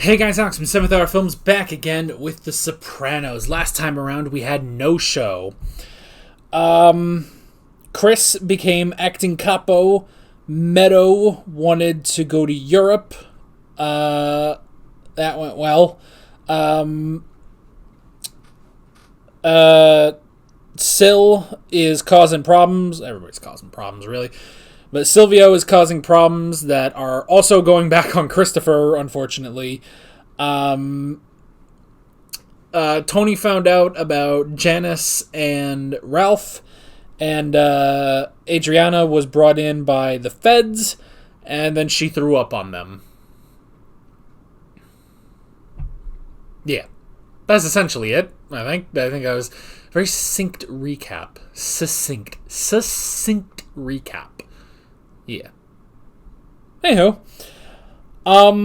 Hey guys, Alex from 7th Hour Films back again with The Sopranos. Last time around we had no show. Chris became acting capo. Meadow wanted to go to Europe. That went well. Sil is causing problems. Everybody's causing problems, really. But Silvio is causing problems that are also going back on Christopher, unfortunately. Tony found out about Janice and Ralph, and Adriana was brought in by the feds, and then she threw up on them. Yeah. That's essentially it, I think. I think I was very succinct recap. Succinct recap. Yeah. Anyhow. Yeah,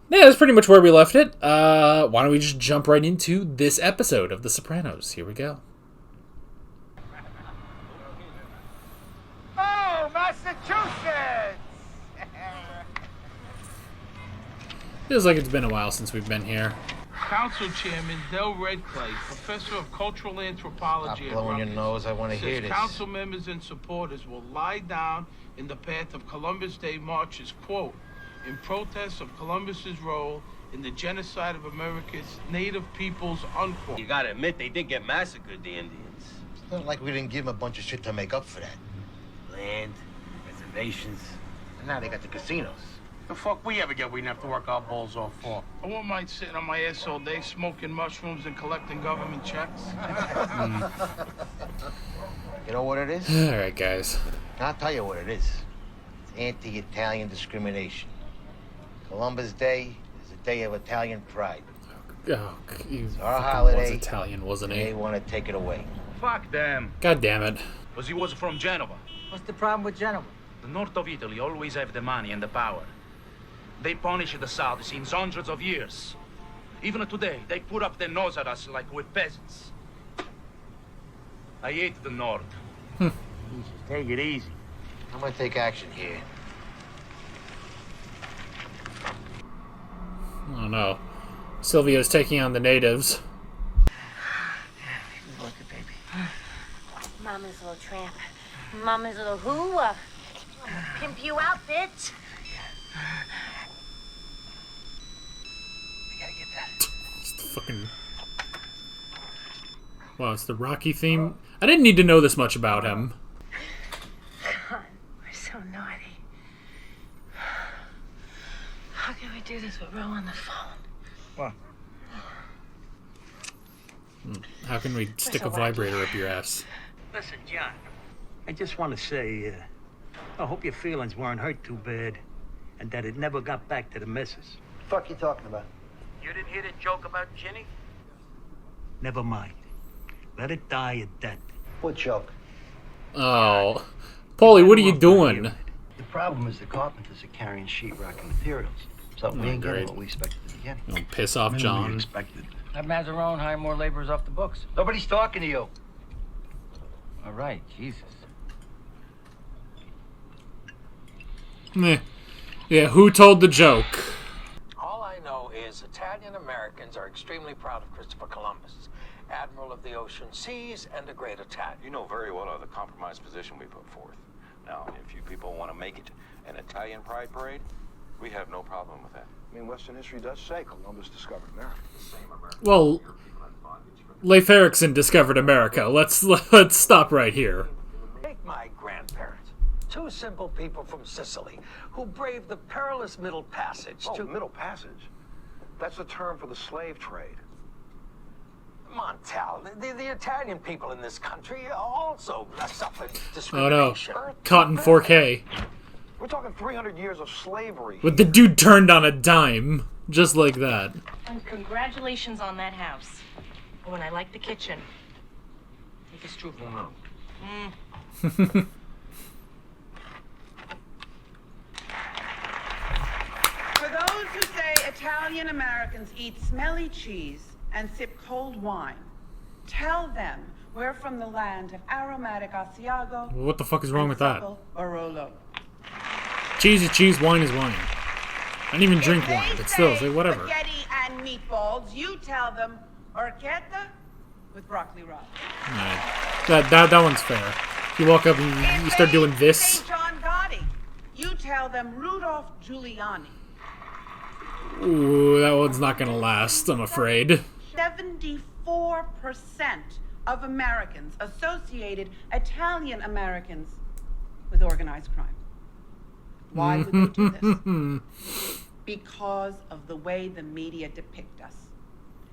that's pretty much where we left it. Why don't we just jump right into this episode of The Sopranos? Here we go. Oh, Massachusetts! Feels like it's been a while since we've been here. Council Chairman Del Redcliffe, Professor of Cultural Anthropology Stop blowing your nose. I want to hear this. Council members and supporters will lie down in the path of Columbus Day marches, quote, in protest of Columbus's role in the genocide of America's native peoples, unquote. You gotta admit, they did get massacred, the Indians. It's not like we didn't give them a bunch of shit to make up for that. Land, reservations, And now they got the casinos. The fuck we ever get we didn't have to work our balls off for? I won't mind sitting on my ass all day, smoking mushrooms and collecting government checks. You know what it is? Alright, guys. I'll tell you what it is. It's anti-Italian discrimination. Columbus Day is a day of Italian pride. Oh, you Our fucking holiday. was Italian, wasn't They he? want to take it away. Fuck them. God damn it. Because he was from Genova. What's the problem with Genova? The north of Italy always have the money and the power. They punish the south since hundreds of years. Even today, they put up their nose at us like we're peasants. I hate the north. Jesus, take it easy. I'm going to take action here. Oh no. Silvio's taking on the natives. Look at baby. Mama's little tramp. Mama's little who? Pimp you out, bitch. We gotta get that. It's the fucking... Wow, it's the Rocky theme. I didn't need to know this much about him. God, we're so naughty. How can we do this with Ro on the phone? What? How can we stick a vibrator up your ass? Listen, John, I just want to say, I hope your feelings weren't hurt too bad, and that it never got back to the missus. The fuck you talking about? You didn't hear the joke about Ginny? Never mind. Let it die at that. What joke? Oh. Paulie, what are you doing? The problem is the carpenters are carrying sheetrock and materials. So we ain't great. getting what we expected at the beginning. Don't piss off We John. expected. Have Mazzarone hire more laborers off the books. Nobody's talking to you. All right, Jesus. Meh. Yeah, who told the joke? All I know is Italian Americans are extremely proud of Christopher Columbus, Admiral of the Ocean Seas and a great Italian. You know very well the compromise position we put forth. Now, if you people want to make it an Italian pride parade, we have no problem with that. I mean, Western history does say Columbus discovered America. Well, Leif Erikson discovered America. Let's stop right here. Take my grandparents, two simple people from Sicily who braved the perilous Middle Passage Oh, to... Middle Passage? That's a term for the slave trade. Montal, the Italian people in this country also suffered Oh no. discrimination. Caught in 4K. We're talking 300 years of slavery. With the dude turned on a dime. Just like that. And congratulations on that house. Oh, and I like the kitchen. Take a strudel home. For those who say Italian Americans eat smelly cheese and sip cold wine, tell them we're from the land of aromatic Asiago. What the fuck is wrong with that? Barolo. Cheese is cheese, wine is wine. I didn't even drink wine, but still, say whatever. Spaghetti meatballs, you tell them orchetta with broccoli rabe. That one's fair. You walk up and you start doing this. St. John Gotti, you tell them Rudolph Giuliani. Ooh, that one's not gonna last, I'm afraid. 74% of Americans associated Italian Americans with organized crime. Why would they do this? Because of the way the media depict us.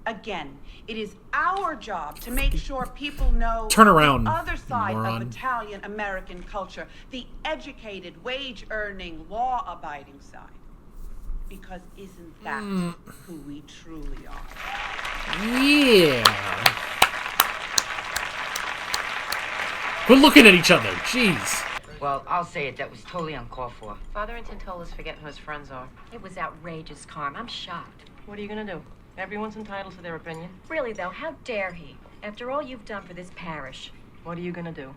Again, it is our job to make sure people know Turn around, the other side moron. of Italian American culture, the educated, wage-earning, law-abiding side. Because isn't that who we truly are? Yeah. Quit looking at each other. Jeez. Well, I'll say it. That was totally uncalled for. Fotherington told us forgetting who his friends are. It was outrageous, Carm. I'm shocked. What are you gonna do? Everyone's entitled to their opinion. Really, though, how dare he? After all you've done for this parish. What are you gonna do?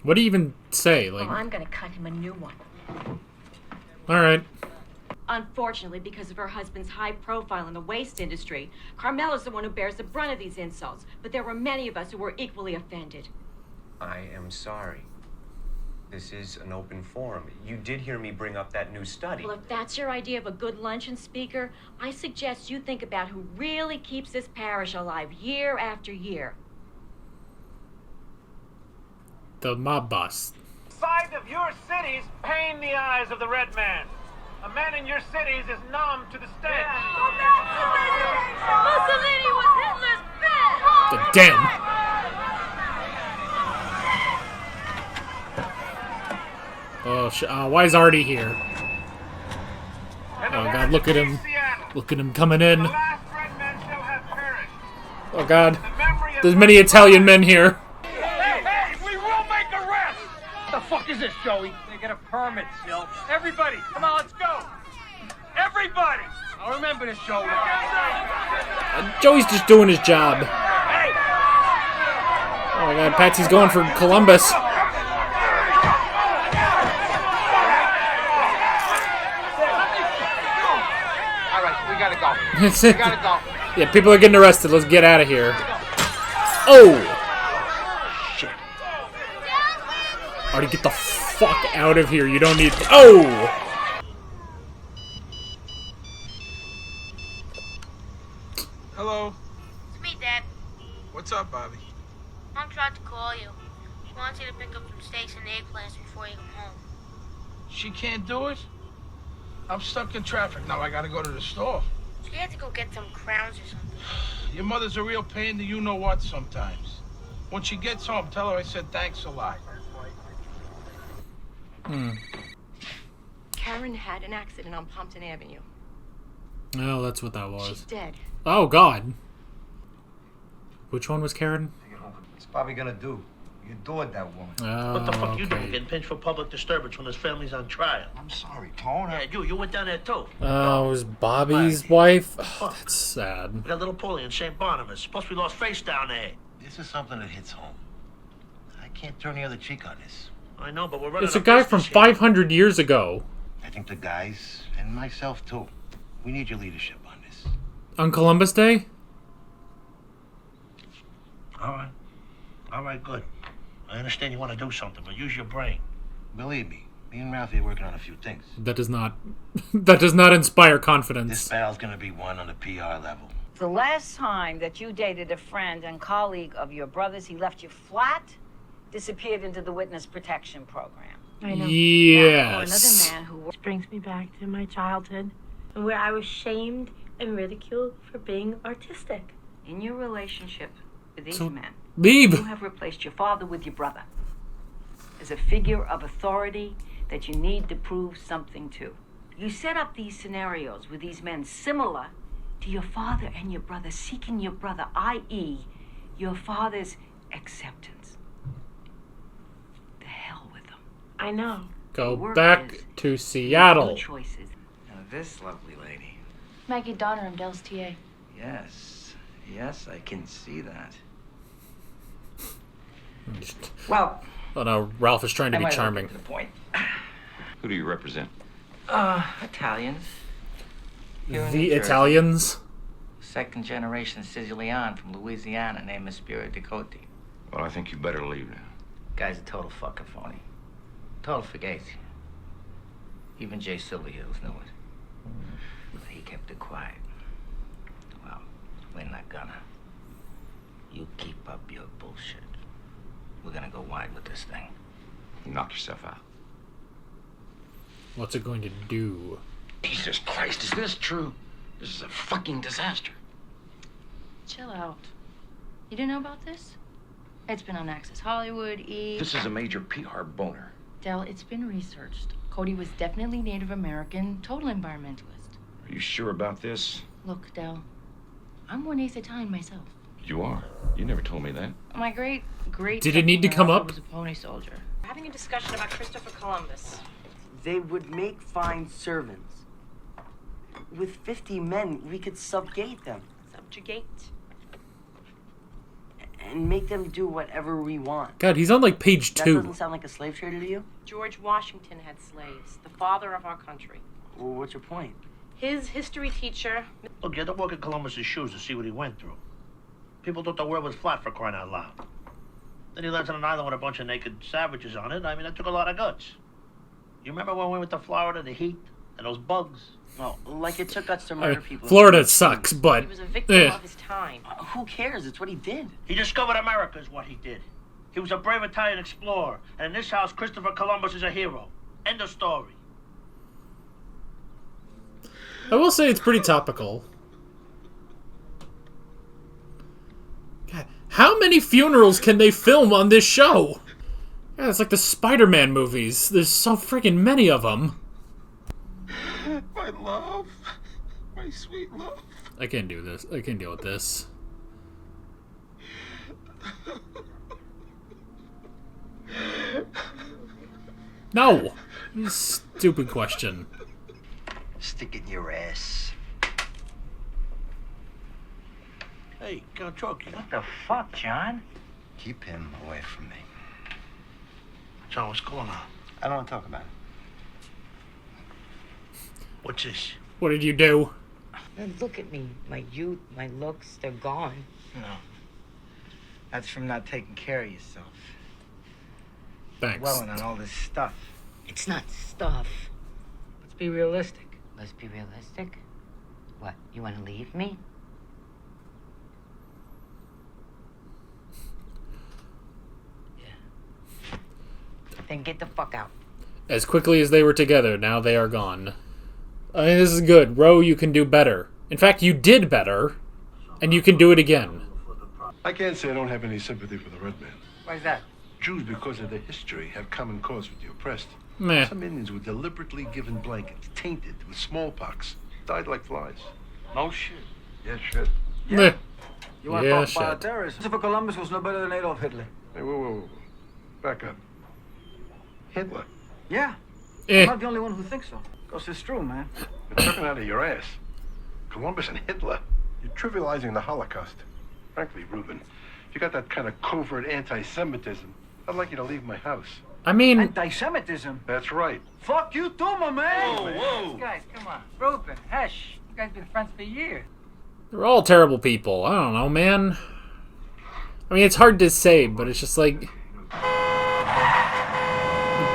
What do you even say? Like, Well, I'm gonna cut him a new one. all right. Unfortunately, because of her husband's high profile in the waste industry, Carmela's the one who bears the brunt of these insults. But there were many of us who were equally offended. I am sorry. This is an open forum. You did hear me bring up that new study. Well, if that's your idea of a good luncheon speaker, I suggest you think about who really keeps this parish alive year after year. The mob boss. Sight of your cities pain the eyes of the red man. A man in your cities is numb to the stench. Mussolini was Hitler's bitch! Damn. Oh, why is Artie here? Oh God, look at him. Look at him coming in. Oh God, there's many Italian men here. Hey, we will make arrests! What the fuck is this, Joey? They get a permit, Sil. Everybody, come on, let's go. Everybody! I'll remember this, Joey. Joey's just doing his job. Oh my God, Patsy's going for Columbus. We gotta go. We gotta go. Yeah, people are getting arrested. Let's get out of here. Oh! Shit. Artie, get the fuck out of here. You don't need... Oh! Hello. It's me, Dad. What's up, Bobby? Mom tried to call you. She wants you to pick up some steaks and eggplants before you come home. She can't do it? I'm stuck in traffic. Now I gotta go to the store. She had to go get some crowns or something. Your mother's a real pain to you-know-what sometimes. When she gets home, tell her I said thanks a lot. Karen had an accident on Pompton Avenue. Oh, that's what that She's was. dead. Oh, God. Which one was Karen? What's Bobby gonna do? You adored that woman. Oh, What the fuck you okay. doing getting pinched for public disturbance when his family's on trial? I'm sorry, Tone. Yeah, you went down there too. Oh, it was Bobby's wife? Oh, that's sad. We got little Paulie in St. Barnabas. Plus we lost face down there. This is something that hits home. I can't turn the other cheek on this. I know, but we're running It's a guy from 500 years ago. I think the guys, and myself too, we need your leadership on this. On Columbus Day? All right, good. I understand you want to do something, but use your brain. Believe me and Ralphie are working on a few things. That does not... that does not inspire confidence. This battle's gonna be won on the PR level. The last time that you dated a friend and colleague of your brother's, he left you flat, disappeared into the witness protection program. I know. Yes. Another man who brings me back to my childhood, where I was shamed and ridiculed for being artistic. In your relationship with these So, men, leave. you have replaced your father with your brother as a figure of authority that you need to prove something to. You set up these scenarios with these men similar to your father and your brother, seeking your brother, i.e., your father's acceptance. The hell with them. I know. Go back to Seattle. Two choices. Now this lovely lady. Maggie Donner, Dell's TA. Yes, I can see that. Well, Oh no, Ralph is trying to I be might charming. get to the point. Who do you represent? Italians. Here in The New Jersey. Italians? Second generation Sicilian from Louisiana named Spiro Decote. Well, I think you better leave now. Guy's a total fucking phony. Total fugazi. Even Jay Silverheels knew it. But he kept it quiet. Well, we're not gonna. You keep up your bullshit. We're gonna go wide with this thing. Knock yourself out. What's it going to do? Jesus Christ, is this true? This is a fucking disaster. Chill out. You didn't know about this? It's been on Access Hollywood, E! This is a major PR boner. Del, it's been researched. Cody was definitely Native American, total environmentalist. Are you sure about this? Look, Del, I'm one ace Italian myself. You are. You never told me that. My great Did it need to come up? was a pony soldier. We're having a discussion about Christopher Columbus. They would make fine servants. With 50 men, we could subjugate them. Subjugate. And make them do whatever we want. God, he's on like page That 2. doesn't sound like a slave trader to you? George Washington had slaves, the father of our country. Well, what's your point? His history teacher. Look, you had to walk in Columbus's shoes to see what he went through. People thought the world was flat, for crying out loud. Then he lands on an island with a bunch of naked savages on it. I mean, that took a lot of guts. You remember when we went to Florida, the heat and those bugs? Well, like it took guts to murder people. Florida sucks, but He was a victim of his time. Who cares? It's what he did. He discovered America is what he did. He was a brave Italian explorer. And in this house, Christopher Columbus is a hero. End of story. I will say it's pretty topical. God, how many funerals can they film on this show? Yeah, it's like the Spider-Man movies. There's so freaking many of them. My love. My sweet love. I can't do this. I can't deal with this. No! Stupid question. Stick it in your ass. Hey, Count Chokey. What the fuck, John? Keep him away from me. John, what's going on? I don't want to talk about it. What's this? What did you do? Man, look at me. My youth, my looks, they're gone. No. That's from not taking care of yourself. Thanks. Dwelling on all this stuff. It's not stuff. Let's be realistic. Let's be realistic. What, you want to leave me? Yeah. Then get the fuck out. As quickly as they were together, now they are gone. I mean, this is good. Ro, you can do better. In fact, you did better, and you can do it again. I can't say I don't have any sympathy for the red man. Why's that? Jews, because of their history, have common cause with the oppressed. Meh. Some Indians were deliberately given blankets, tainted with smallpox, died like flies. No shit. Yeah, shit. Meh. You want to Yeah, talk about shit. terrorism? Christopher Columbus was no better than Adolf Hitler. Hey, whoa. Back up. Hitler. Yeah. Eh. I'm not the only one who thinks so. Because it's true, man. You're talking out of your ass. Columbus and Hitler. You're trivializing the Holocaust. Frankly, Reuben, if you got that kind of covert anti-Semitism, I'd like you to leave my house. I mean... Anti-Semitism? That's right. Fuck you too, my man! Whoa. Guys, come on. Reuben, Hesh, you guys been friends for years. They're all terrible people. I don't know, man. I mean, it's hard to say, but it's just like...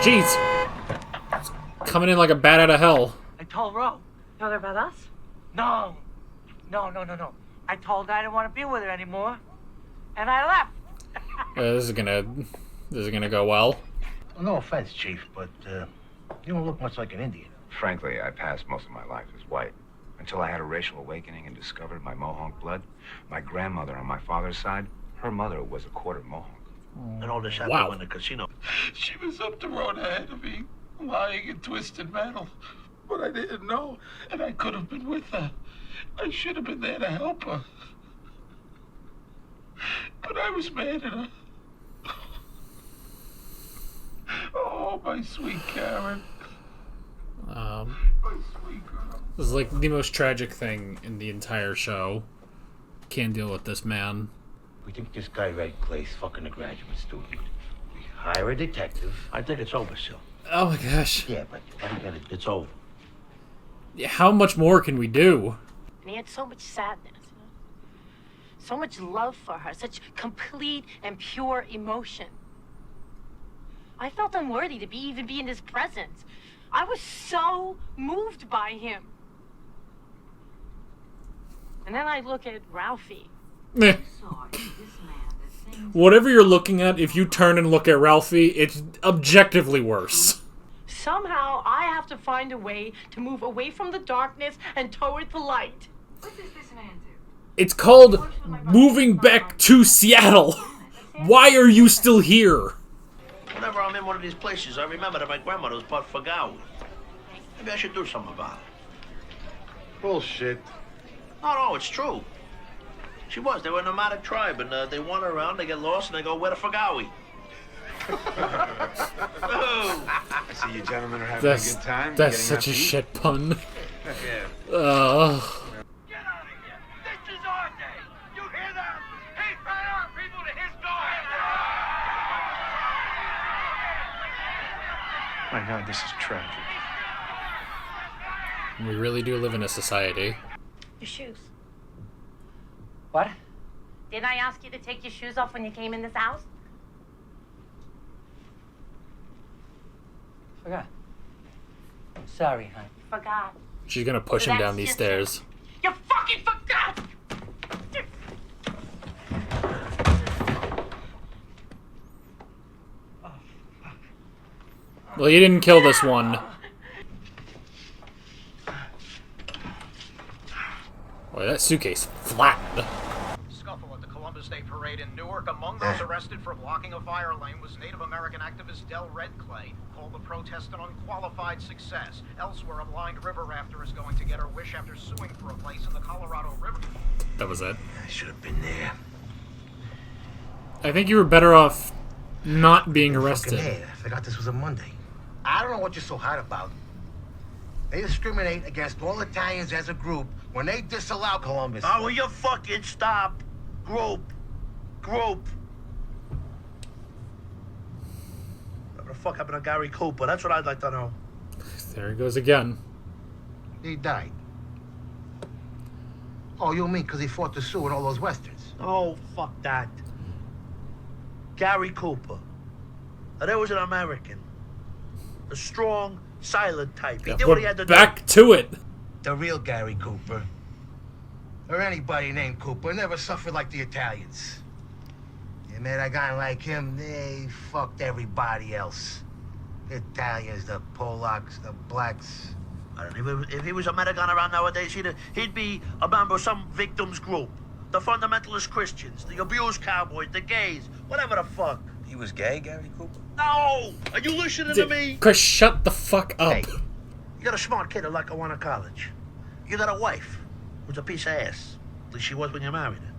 Jeez. It's coming in like a bat out of hell. I told Ro. Told her about us? No. I told her I didn't want to be with her anymore. And I left. This is gonna go well. Well, no offense, Chief, but you don't look much like an Indian. Frankly, I passed most of my life as white. Until I had a racial awakening and discovered my Mohawk blood. My grandmother on my father's side, her mother was a quarter Mohawk. And all this happened in the casino. She was up the road ahead of me, lying in twisted metal. But I didn't know, and I could have been with her. I should have been there to help her. But I was mad at her. Oh, my sweet Karen. My sweet girl. This is like the most tragic thing in the entire show. Can't deal with this man. We think this guy Red Clay's fucking a graduate student. We hire a detective. I think it's over, Sil. Oh my gosh. Yeah, but it's over. how much more can we do? And he had so much sadness, so much love for her, such complete and pure emotion. I felt unworthy to even be in his presence. I was so moved by him. And then I look at Ralphie. Meh. Whatever you're looking at, if you turn and look at Ralphie, it's objectively worse. Somehow I have to find a way to move away from the darkness and toward the light. What does this man do? It's called moving back to Seattle. Why are you still here? Whenever I'm in one of these places, I remember that my grandmother was part Fagawi. Maybe I should do something about it. Bullshit. No, it's true. She was. They were a nomadic tribe, and they wander around, they get lost, and they go, where the Fagawi? I see you gentlemen are having a good time. That's such a shit pun. Yeah. Get out of here! This is our day! You hear that? He brought our people to his door! My God, this is tragic. We really do live in a society. Your shoes. What? Didn't I ask you to take your shoes off when you came in this house? Forgot. I'm sorry, hon. Forgot. She's gonna push him down these stairs. You fucking forgot! Well, you didn't kill this one. Boy, that suitcase flattened. Scuffle at the Columbus Day Parade in Newark. Among those arrested for blocking a fire lane was Native American activist Del Redclay. Called the protest an unqualified success. Elsewhere, a blind river rafter is going to get her wish after suing for a place in the Colorado River. That was it. I should have been there. I think you were better off not being arrested. Hey, I forgot this was a Monday. I don't know what you're so hot about. They discriminate against all Italians as a group when they disallow Columbus. Oh, will you fucking stop? Group. What the fuck happened to Gary Cooper? That's what I'd like to know. There he goes again. He died. Oh, you mean because he fought the Sioux in all those westerns? Oh, fuck that. Gary Cooper. Now, there was an American. A strong, silent type. He did what he had to do. Back to it. The real Gary Cooper, or anybody named Cooper, never suffered like the Italians. You met a guy like him, they fucked everybody else. The Italians, the Polacks, the blacks. I don't know, if he was American around nowadays, he'd be a member of some victims group. The fundamentalist Christians, the abused cowboys, the gays, whatever the fuck. He was gay, Gary Cooper? No! Are you listening to me? Chris, shut the fuck up. Hey, you got a smart kid at Lackawanna College. You got a wife who's a piece of ass. At least she was when you married her.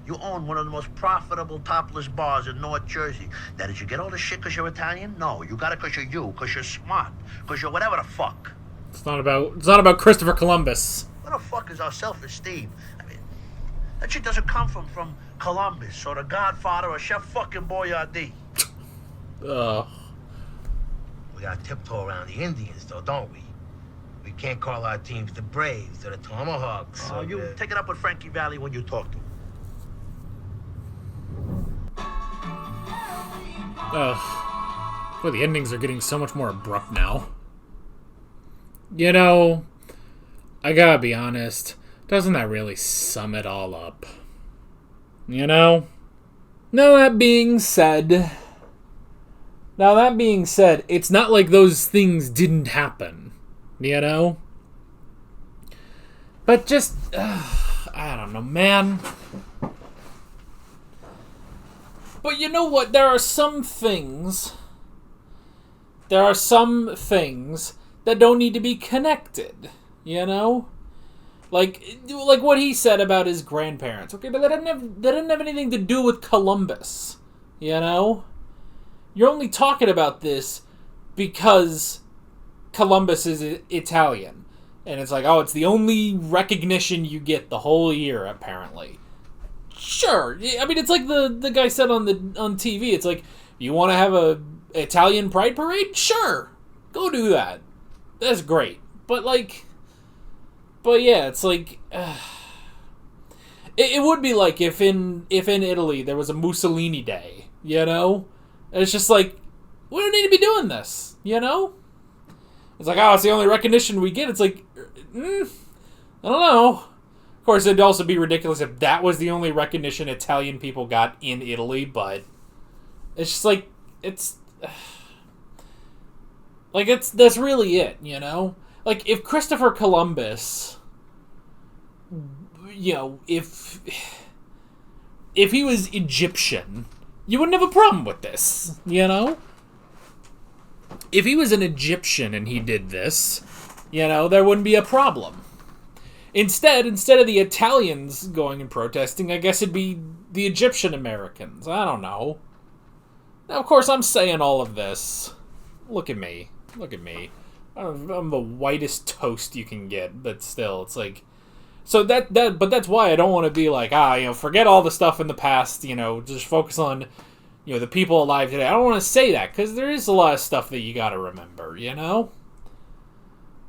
You own one of the most profitable topless bars in North Jersey. Now, did you get all this shit because you're Italian? No, you got it because because you're smart, because you're whatever the fuck. It's not about Christopher Columbus. What the fuck is our self-esteem? I mean, that shit doesn't come from Columbus or the Godfather or Chef fucking Boyardee. Ugh. We gotta tiptoe around the Indians, though, don't we? We can't call our teams the Braves or the Tomahawks. Oh, you take it up with Frankie Valli when you talk to him. Ugh. Well, the endings are getting so much more abrupt now. You know, I gotta be honest, doesn't that really sum it all up? You know? Now that being said, it's not like those things didn't happen. You know? But just, I don't know, man. But you know what? There are some things that don't need to be connected. You know? Like what he said about his grandparents. Okay, but that didn't have anything to do with Columbus. You know? You're only talking about this because Columbus is Italian. And it's like, oh, it's the only recognition you get the whole year, apparently. Sure. I mean, it's like the guy said on TV. It's like, you want to have a Italian pride parade? Sure. Go do that. That's great. But, like, But yeah, it's like it would be like if in Italy there was a Mussolini Day, you know? And it's just like, we don't need to be doing this, you know? It's like, oh, it's the only recognition we get. It's like, I don't know. Of course, it'd also be ridiculous if that was the only recognition Italian people got in Italy, but it's just like, that's really it, you know? Like, if Christopher Columbus, you know, if he was Egyptian, you wouldn't have a problem with this, you know? If he was an Egyptian and he did this, you know, there wouldn't be a problem. Instead of the Italians going and protesting, I guess it'd be the Egyptian Americans. I don't know. Now, of course, I'm saying all of this. Look at me. Look at me. I'm the whitest toast you can get, but still, it's like... So but that's why I don't want to be like, forget all the stuff in the past, just focus on, the people alive today. I don't want to say that, because there is a lot of stuff that you gotta remember,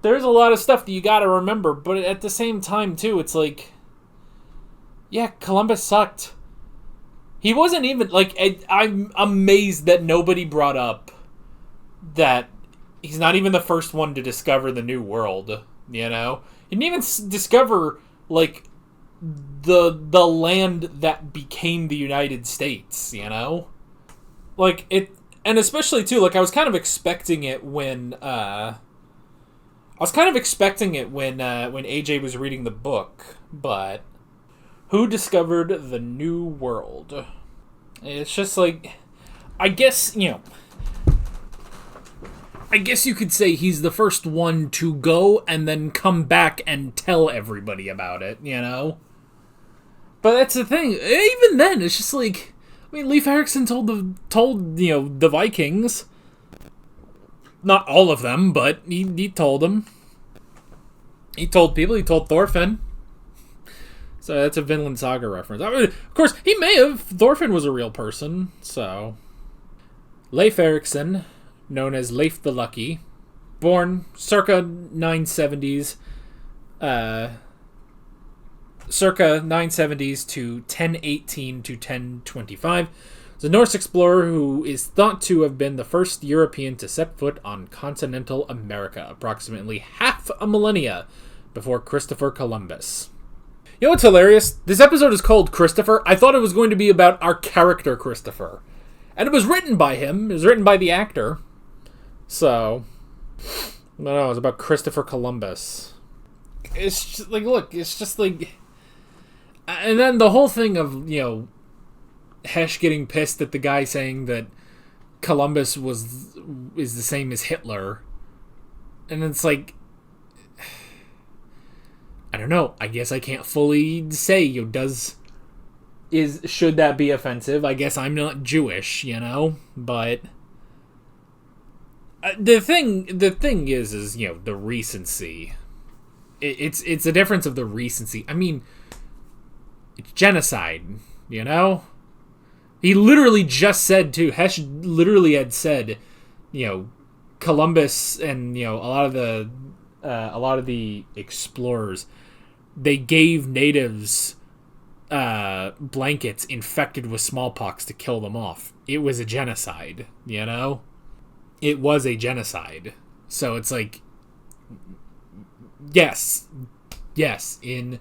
There's a lot of stuff that you gotta remember, but at the same time, too, it's like, yeah, Columbus sucked. He wasn't even, I'm amazed that nobody brought up that he's not even the first one to discover the New World, He didn't even discover, the land that became the United States, And especially, too, I was kind of expecting it when, when AJ was reading the book, but who discovered the New World? It's just I guess you could say he's the first one to go and then come back and tell everybody about it, But that's the thing. Even then, it's just Leif Erikson told the Vikings. Not all of them, but he told them. He told people. He told Thorfinn. So that's a Vinland Saga reference. I mean, of course, he may have. Thorfinn was a real person, so. Leif Erikson, known as Leif the Lucky, born circa 970s, to 1018 to 1025. Is a Norse explorer who is thought to have been the first European to set foot on continental America, approximately half a millennia before Christopher Columbus. You know what's hilarious? This episode is called Christopher. I thought it was going to be about our character, Christopher. And it was written by him. It was written by the actor. So, no, it was about Christopher Columbus. It's just, look, it's just and then the whole thing of, Hesh getting pissed at the guy saying that Columbus is the same as Hitler. And it's I don't know. I guess I can't fully say, should that be offensive? I guess I'm not Jewish, but the thing is the recency. It's a difference of the recency. I mean, it's genocide, He literally just said, too, Hesh literally had said, Columbus and, a lot of the explorers, they gave natives blankets infected with smallpox to kill them off. It was a genocide, It was a genocide. So it's yes, in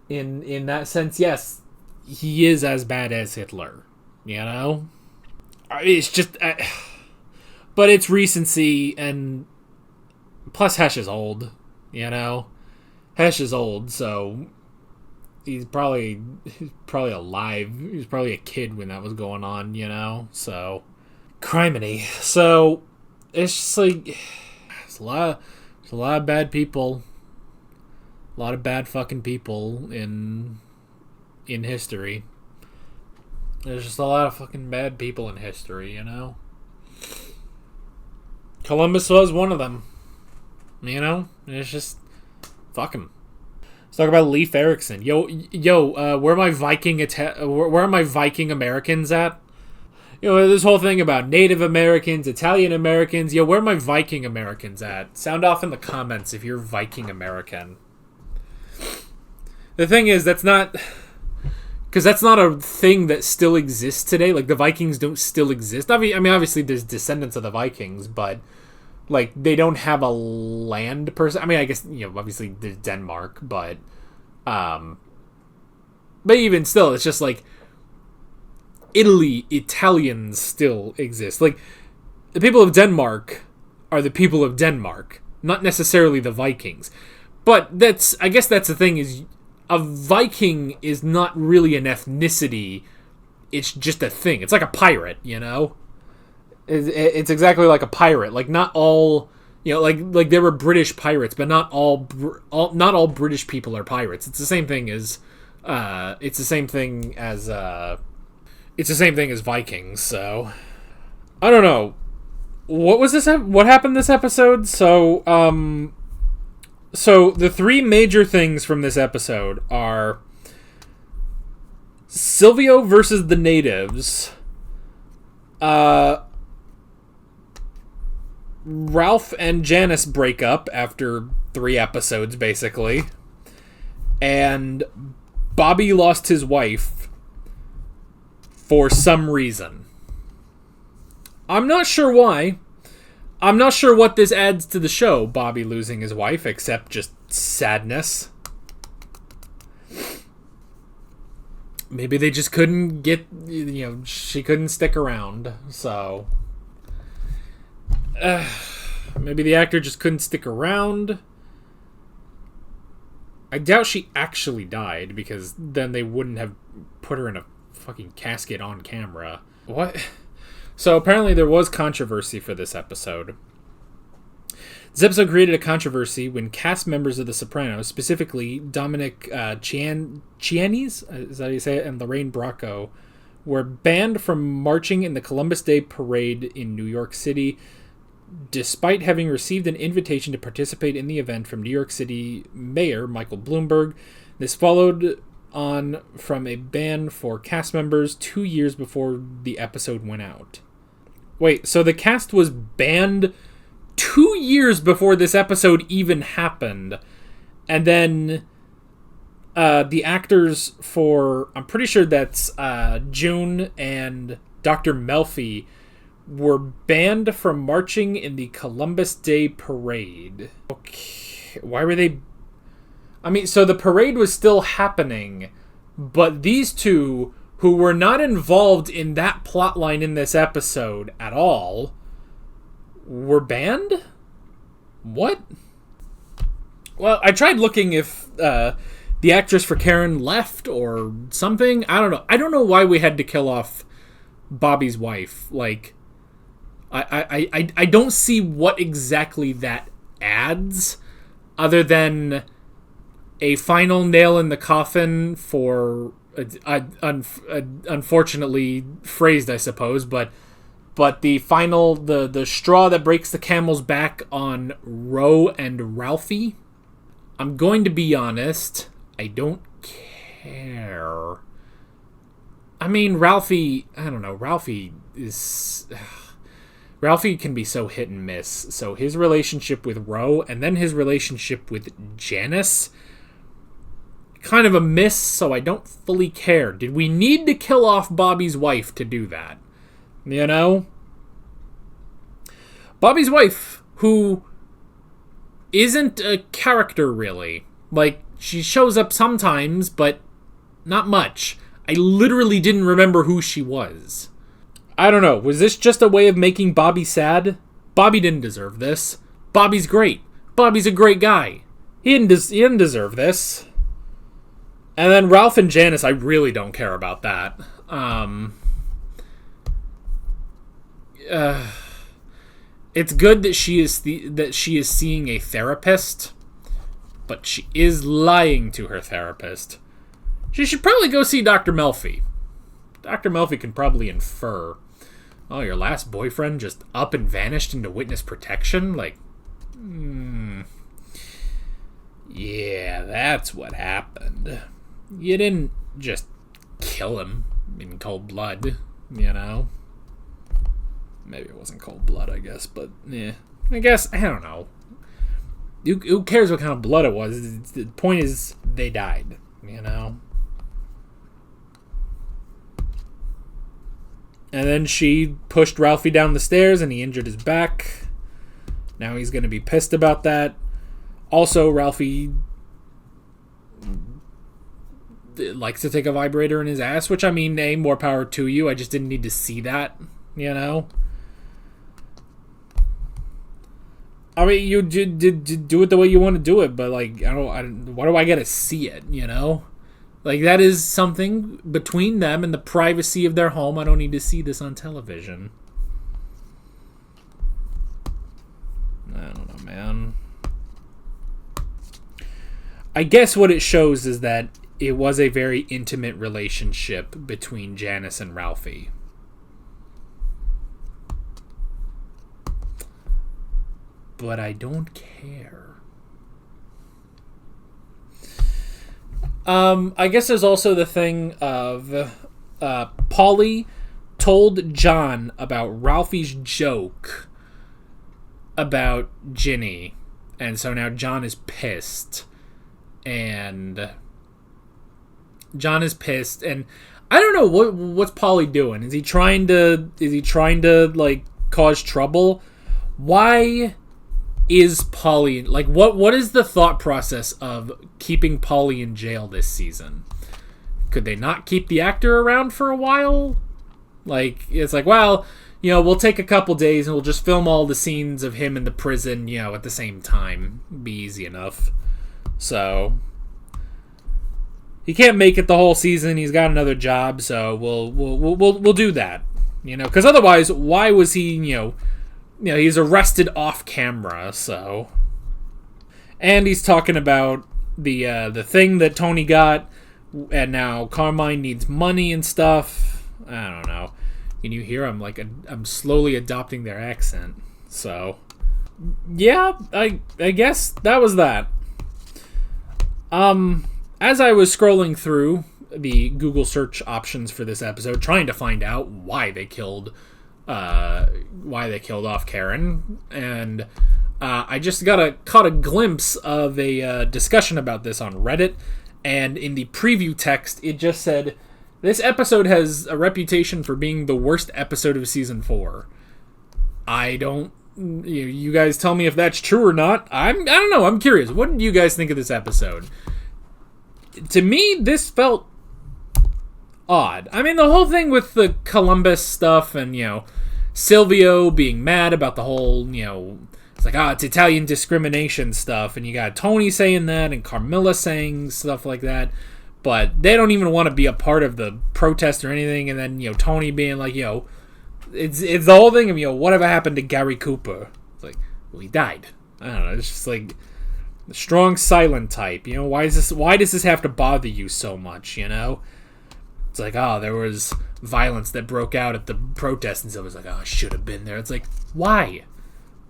that sense, yes, he is as bad as Hitler, It's just, but it's recency, and plus Hesh is old, Hesh is old, so he's probably alive. He was probably a kid when that was going on, So, criminy. So, it's just there's a lot of bad people. A lot of bad fucking people in history. There's just a lot of fucking bad people in history, Columbus was one of them. It's just, fuck him. Let's talk about Leif Erikson. Where are my Viking Americans at? This whole thing about Native Americans, Italian Americans. Where are my Viking Americans at? Sound off in the comments if you're Viking American. The thing is, that's not... Because that's not a thing that still exists today. Like, the Vikings don't still exist. I mean, obviously, there's descendants of the Vikings, but, like, they don't have a land person. I mean, I guess, obviously, there's Denmark, but even still, it's just, like, Italians still exist. Like, the people of Denmark are the people of Denmark, not necessarily the Vikings. But I guess that's the thing, is a Viking is not really an ethnicity. It's just a thing. It's like a pirate, It's exactly like a pirate. Like, not all, like there were British pirates, but not all British people are pirates. It's the same thing as Vikings. So I don't know. What was this? What happened this episode? So the three major things from this episode are Silvio versus the natives, Ralph and Janice break up after 3 episodes, basically, and Bobby lost his wife for some reason. I'm not sure why. I'm not sure what this adds to the show, Bobby losing his wife, except just sadness. Maybe they just couldn't get, she couldn't stick around, so... maybe the actor just couldn't stick around. I doubt she actually died, because then they wouldn't have put her in a fucking casket on camera. What? So apparently there was controversy for this episode. This episode created a controversy when cast members of The Sopranos, specifically Dominic Chianese, is that how you say it, and Lorraine Bracco, were banned from marching in the Columbus Day Parade in New York City, despite having received an invitation to participate in the event from New York City Mayor Michael Bloomberg. This followed on from a ban for cast members 2 years before the episode went out. Wait, so the cast was banned 2 years before this episode even happened, and then the actors for, I'm pretty sure that's June and Dr. Melfi, were banned from marching in the Columbus Day Parade. Okay, why were they... I mean, so the parade was still happening, but these two, who were not involved in that plotline in this episode at all, were banned? What? Well, I tried looking if the actress for Karen left or something. I don't know. I don't know why we had to kill off Bobby's wife. Like, I don't see what exactly that adds, other than a final nail in the coffin for, unfortunately phrased, I suppose, but the final, the straw that breaks the camel's back on Ro and Ralphie. I'm going to be honest, I don't care. I mean, Ralphie, I don't know, Ralphie can be so hit and miss. So his relationship with Ro and then his relationship with Janice, kind of a miss, so I don't fully care. Did we need to kill off Bobby's wife to do that? You know? Bobby's wife, who isn't a character, really. Like, she shows up sometimes, but not much. I literally didn't remember who she was. I don't know. Was this just a way of making Bobby sad? Bobby didn't deserve this. Bobby's great. Bobby's a great guy. He didn't deserve this. And then Ralph and Janice, I really don't care about that. It's good that she is seeing a therapist, but she is lying to her therapist. She should probably go see Dr. Melfi. Dr. Melfi can probably infer, oh, your last boyfriend just up and vanished into witness protection? Like, yeah, that's what happened. You didn't just kill him in cold blood, you know? Maybe it wasn't cold blood, I guess, but yeah. I guess, I don't know. Who cares what kind of blood it was? The point is, they died. you know? And then she pushed Ralphie down the stairs and he injured his back. Now he's going to be pissed about that. Also, Ralphie likes to take a vibrator in his ass, which, I mean, more power to you. I just didn't need to see that, you know? I mean, you do it the way you want to do it, but, like, why do I gotta see it, you know? Like, that is something between them and the privacy of their home. I don't need to see this on television. I don't know, man. I guess what it shows is that it was a very intimate relationship between Janice and Ralphie. But I don't care. I guess there's also the thing of Paulie told John about Ralphie's joke about Ginny, and so now John is pissed. And John is pissed, and I don't know what's Paulie doing. Is he trying to like cause trouble? Why is Paulie like what is the thought process of keeping Paulie in jail this season? Could they not keep the actor around for a while? Like, it's like, well, you know, we'll take a couple days and we'll just film all the scenes of him in the prison, you know, at the same time. Be easy enough. So he can't make it the whole season. He's got another job, so we'll do that. You know, because otherwise, why was he, you know, he's arrested off camera, so. And he's talking about the thing that Tony got, and now Carmine needs money and stuff. I don't know. Can you hear? I'm slowly adopting their accent. So, yeah, I guess that was that. As I was scrolling through the Google search options for this episode, trying to find out why they killed off Karen, and I just caught a glimpse of a discussion about this on Reddit, and in the preview text it just said, "This episode has a reputation for being the worst episode of season 4." I don't. You guys tell me if that's true or not. I don't know. I'm curious. What did you guys think of this episode? To me, this felt odd. I mean, the whole thing with the Columbus stuff and, you know, Silvio being mad about the whole, you know, it's like, it's Italian discrimination stuff, and you got Tony saying that and Carmilla saying stuff like that, but they don't even want to be a part of the protest or anything, and then, you know, Tony being like, you know, it's the whole thing of, you know, whatever happened to Gary Cooper? It's like, well, he died. I don't know, it's just like the strong silent type, you know, why does this have to bother you so much, you know? It's like, there was violence that broke out at the protest, and so it was like, I should have been there. It's like, why?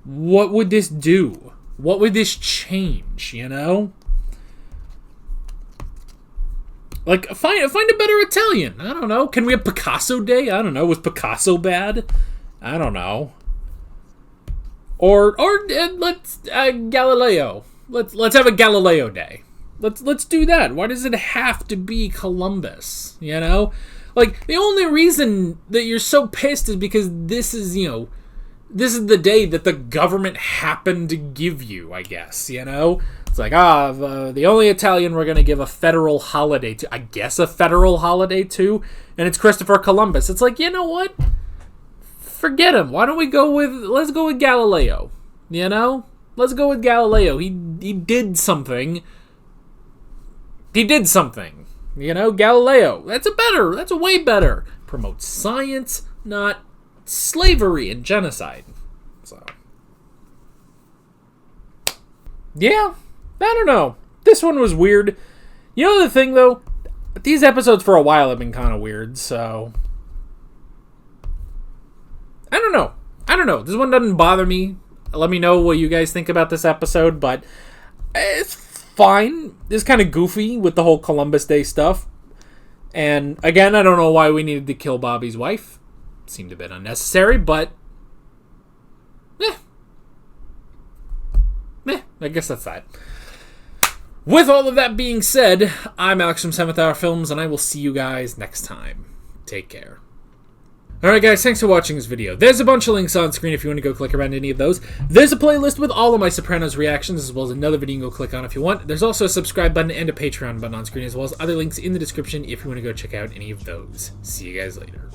What would this do? What would this change, you know? Like, find a better Italian. I don't know. Can we have Picasso Day? I don't know. Was Picasso bad? I don't know. Or let's Galileo. Let's have a Galileo Day. Let's do that. Why does it have to be Columbus? You know? Like, the only reason that you're so pissed is because this is, you know, this is the day that the government happened to give you, I guess, you know? It's like, the only Italian we're going to give a federal holiday to, I guess a federal holiday to, and it's Christopher Columbus. It's like, you know what? Forget him. Why don't we let's go with Galileo, you know? Let's go with Galileo. He did something. He did something. You know, Galileo. That's a way better. Promotes science, not slavery and genocide. So, yeah, I don't know. This one was weird. You know the thing, though? These episodes for a while have been kind of weird, so I don't know. This one doesn't bother me. Let me know what you guys think about this episode, but it's fine. It's kind of goofy with the whole Columbus Day stuff. And again, I don't know why we needed to kill Bobby's wife. Seemed a bit unnecessary, but I guess that's that. With all of that being said, I'm Alex from 7th Hour Films, and I will see you guys next time. Take care. Alright guys, thanks for watching this video. There's a bunch of links on screen if you want to go click around any of those. There's a playlist with all of my Sopranos reactions, as well as another video you can go click on if you want. There's also a subscribe button and a Patreon button on screen, as well as other links in the description if you want to go check out any of those. See you guys later.